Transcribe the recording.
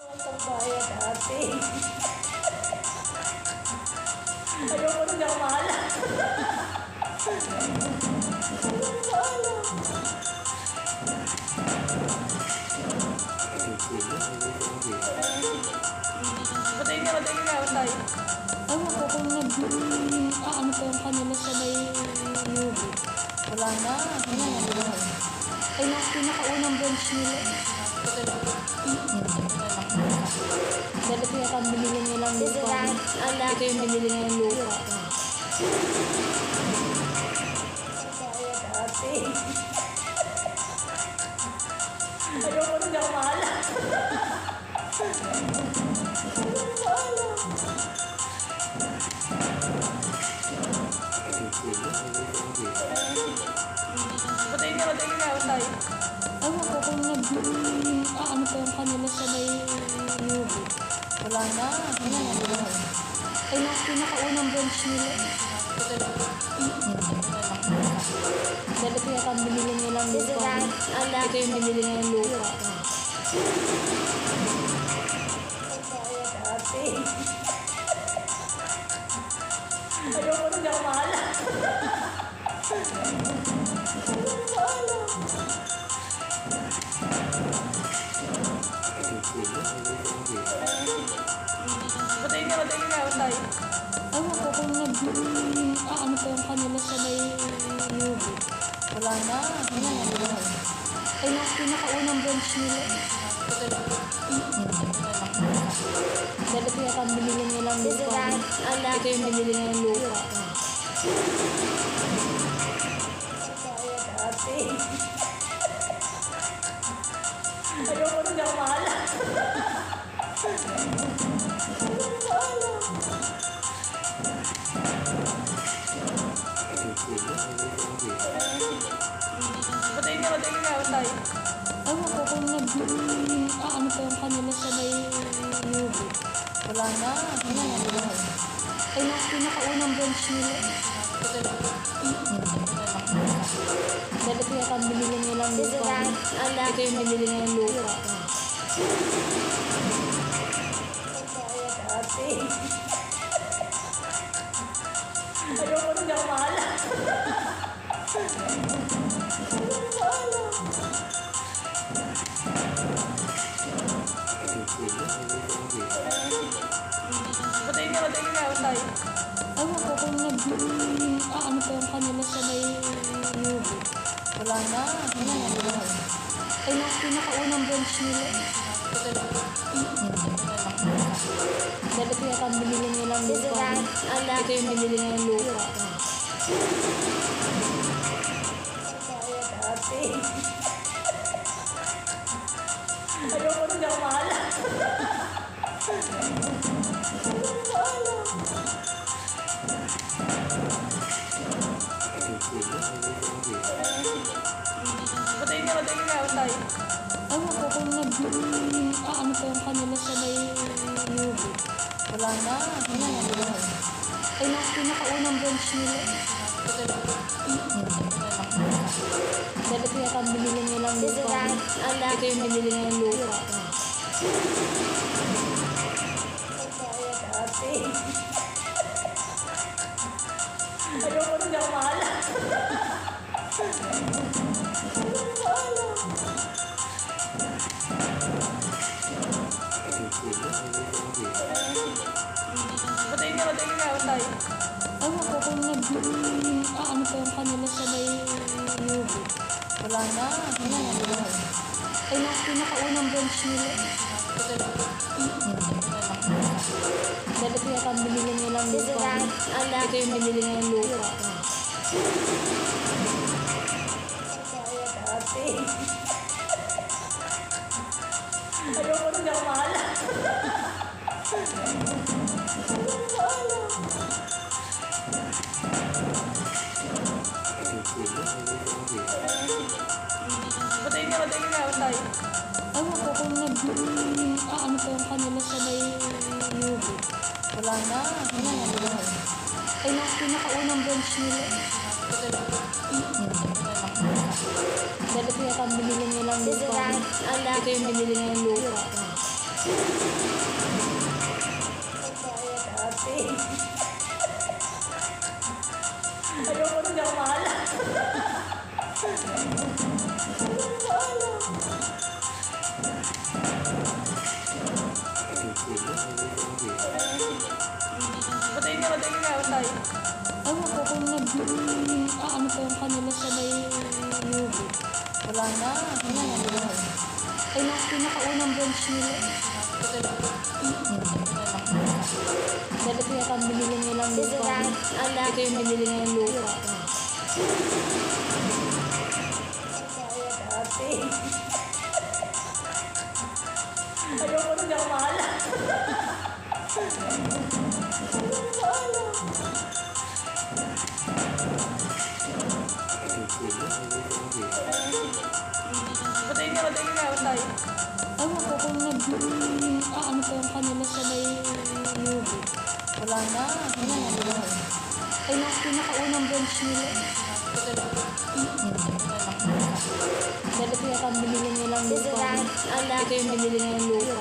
Sa bayan dati. Ayoko na, hindi ako mahala. Patayin ka, patay. Ewan ko kung ano pa yung kanila sa may UV. Wala na. Ay, yung pinakaunang branch nila. Dahil kaya kang binili nilang lupa. Ito yung binili nilang lupa. Sa bayan dati. Ayoko na, hindi ako mahala. Patayin ka, patay. Ewan ko kung ano pa yung kanila sa may UV. Wala na. Ay, yung pinakaunang branch nila. Dahil kaya kang binili nilang lupa. Ito yung binili nilang lupa. Sa bayan dati. Ayoko na, hindi ako mahala. Patayin ka, patay. Ewan ko kung ano pa yung kanila sa may UV. Wala na. Ay, yung pinakaunang branch nila. Dahil kaya kang binili nilang lupa. Ito yung binili nilang lupa. Sa bayan dati. Ayoko na, hindi ako mahala. Patayin ka, patay. Ewan ko kung ano pa yung kanila sa may UV. Wala na. Ay, yung pinakaunang branch nila. Dahil kaya kang binili nilang lupa. Ito yung binili nilang lupa. Sa bayan dati. Ayoko na, hindi ako mahala. Patayin ka, patay. Ewan ko kung ano pa yung kanila sa may UV. Wala na. Ay, yung pinakaunang branch nila. Dahil kaya kang binili nilang lupa. Ito yung binili nilang lupa. Sa bayan dati. Ayoko na, hindi ako mahala. Patayin ka, patay. Ewan ko kung ano pa yung kanila sa may UV. Wala na. Ay, yung pinakaunang branch nila. Dahil kaya kang binili nilang lupa. Ito yung binili nilang lupa. Sa bayan dati. Ayoko na, hindi ako mahala. Patayin ka, patay. Ewan ko kung ano pa yung kanila sa may UV. Wala na. Ay, yung pinakaunang branch nila. Dahil kaya kang binili nilang lupa. Ito yung binili nilang lupa. Sa bayan dati. Ayoko na, hindi ako mahala. Patayin ka, patay. Ewan ko kung ano pa yung kanila sa may UV. Wala na. Ay, yung pinakaunang branch nila. Dahil kaya kang binili nilang lupa. Ito yung binili nilang lupa. ate. Ayoko na, hindi ako mahala. Patayin nga, patay. Ewan ko kung ano pa yung kanila sa may movie. Wala na. Wala na. Ay, nung pinakaunang branch nila. Dati kaya kang binili nilang lupa. Ito yung binili nilang lupa. Ate. Ayoko na, hindi ako mahala. Patayin nga, patay. Ewan ko kung ano pa yung kanila sa may movie. Wala na. Wala na. Ay, nung pinakaunang branch nila. Dati kaya kang binili nilang lupa. Ito yung binili nilang lupa.